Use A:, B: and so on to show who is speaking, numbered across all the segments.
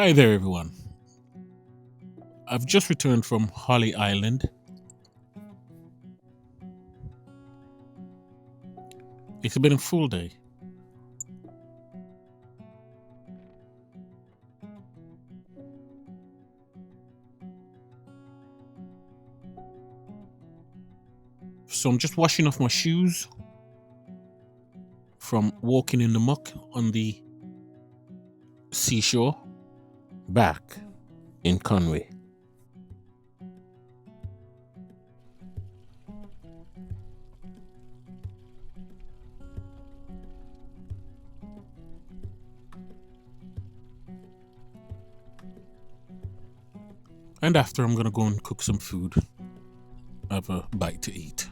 A: Hi there, everyone. I've just returned from Holly Island. It's been a full day. So I'm just washing off my shoes from walking in the muck on the seashore back in Conway. And after, I'm gonna go and cook some food, have a bite to eat.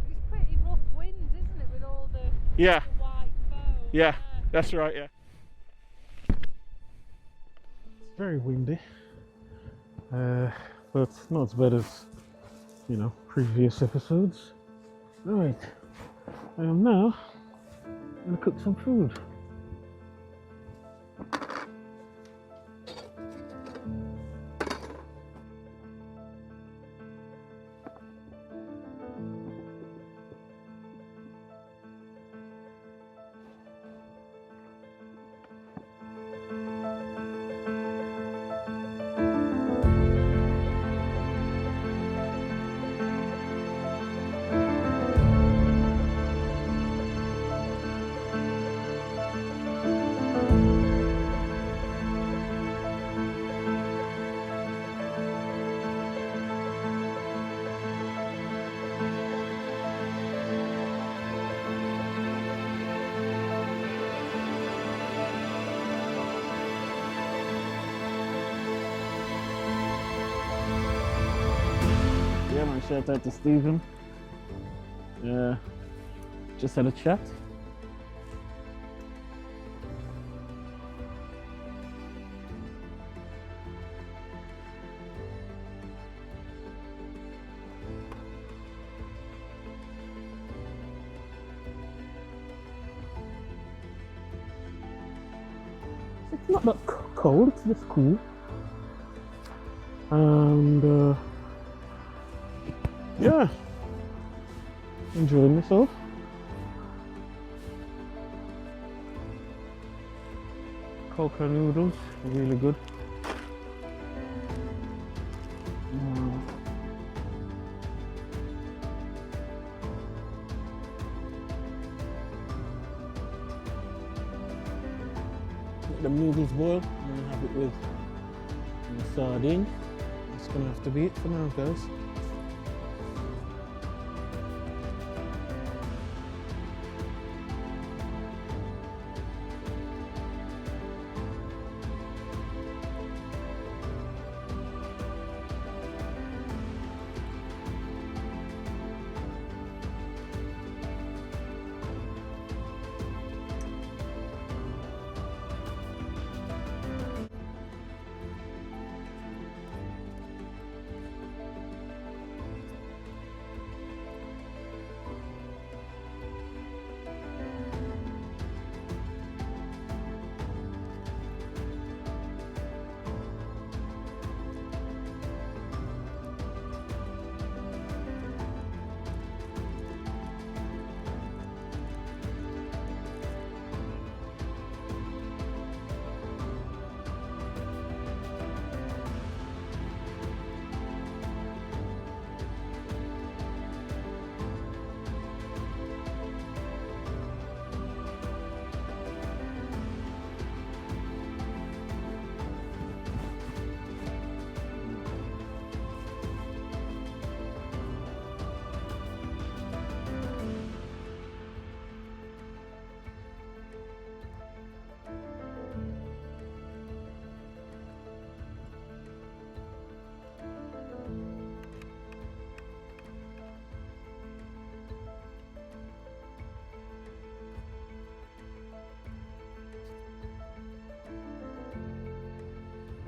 B: It's pretty rough winds, isn't it, with all the
A: Yeah,
B: the white foam?
A: yeah, that's right, yeah. It's very windy, but not as bad as, previous episodes. Right, I am now gonna cook some food. Yeah, man, shout out to Stephen. Just had a chat. It's not that cold, it's just cool. And yeah, enjoying myself. Coca noodles, really good. Let the noodles boil and have it with sardine. That's gonna have to be it for now, guys.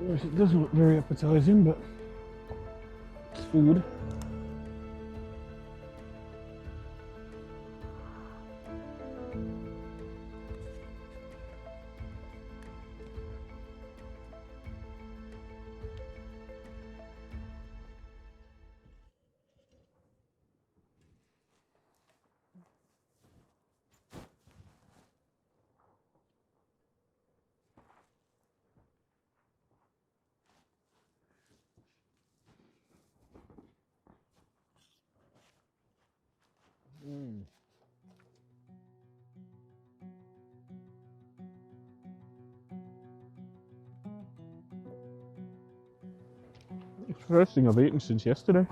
A: Yes, it doesn't look very appetizing, but it's food. It's the first thing I've eaten since yesterday.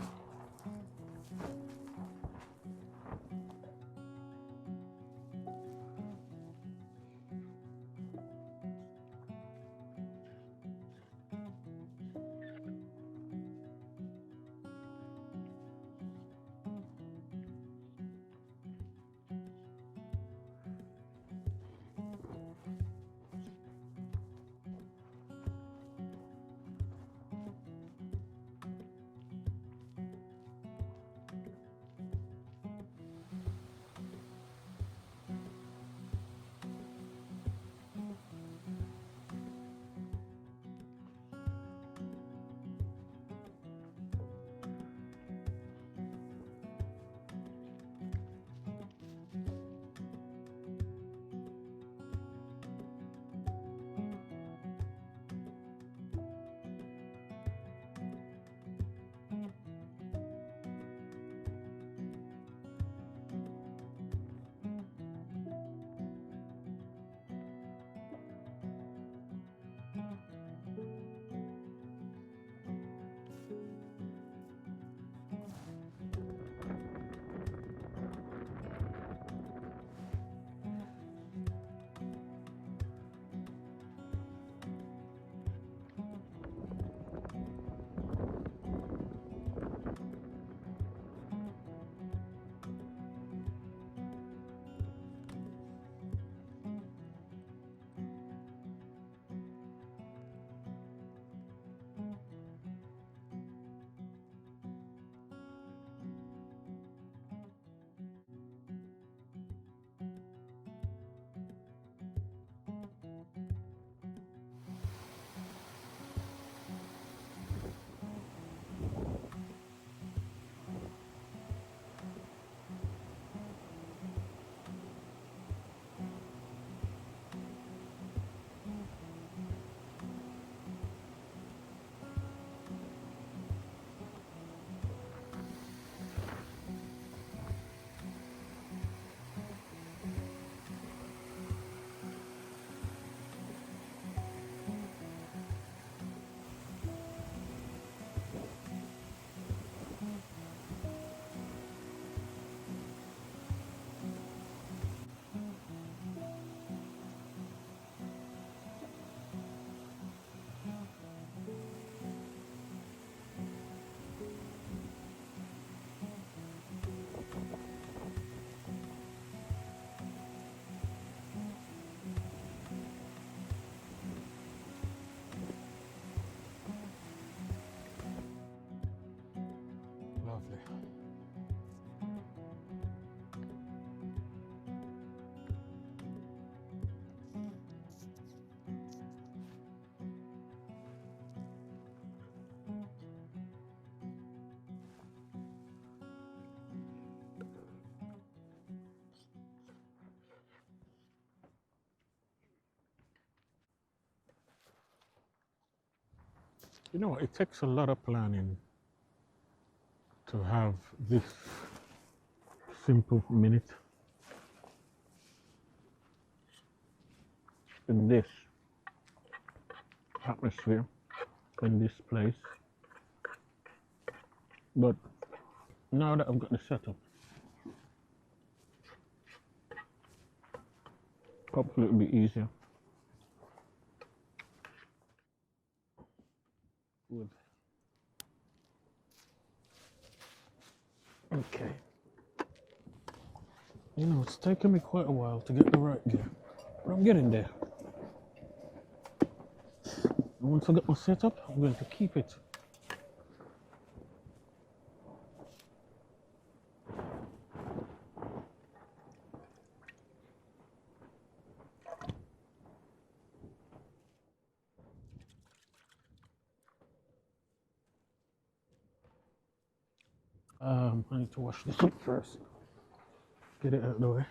A: Lovely. You know, it takes a lot of planning to have this simple minute in this atmosphere, in this place. But now that I've got the setup, hopefully it'll be easier. Good. Okay. You know, it's taken me quite a while to get the right gear, but I'm getting there. And once I get my setup, I'm going to keep it. I need to wash this up first. Get it out of the way.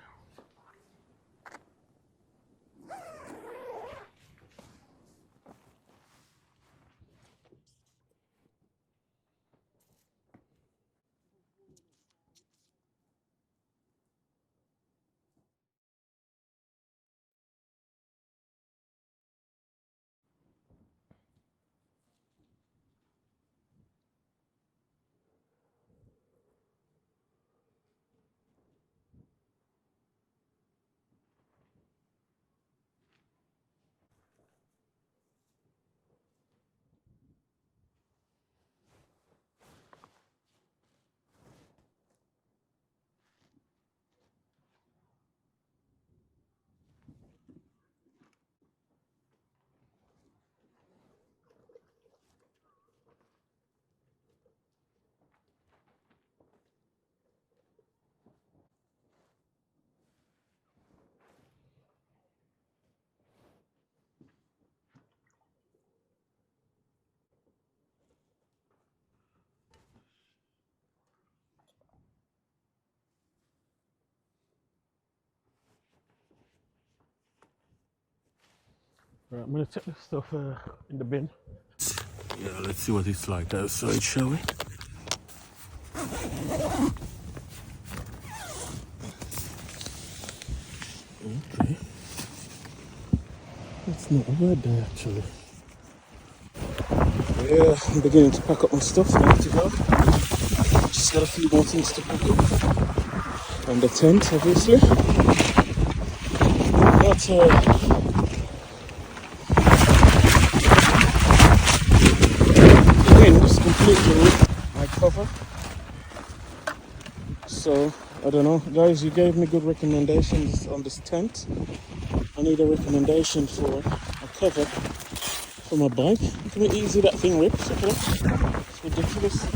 A: Right, I'm going to take this stuff in the bin. Yeah, let's see what it's like outside, shall we? Okay. It's not a bad day, actually. Yeah, I'm beginning to pack up my stuff now to go. Just got a few more things to pack up. And the tent, obviously. But, the wind is completely ripped my cover. So, I don't know. Guys, you gave me good recommendations on this tent. I need a recommendation for a cover for my bike. Look how easy that thing rips. Look at that. It's ridiculous.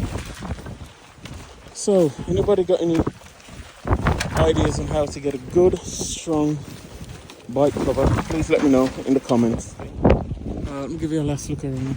A: So, anybody got any ideas on how to get a good, strong bike cover? Please let me know in the comments. Let me give you a last look around.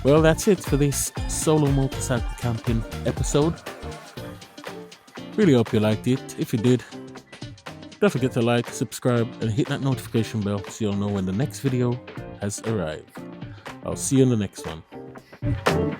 A: Well, that's it for this solo motorcycle camping episode. Really hope you liked it. If you did, don't forget to like, subscribe, and hit that notification bell so you'll know when the next video has arrived. I'll see you in the next one.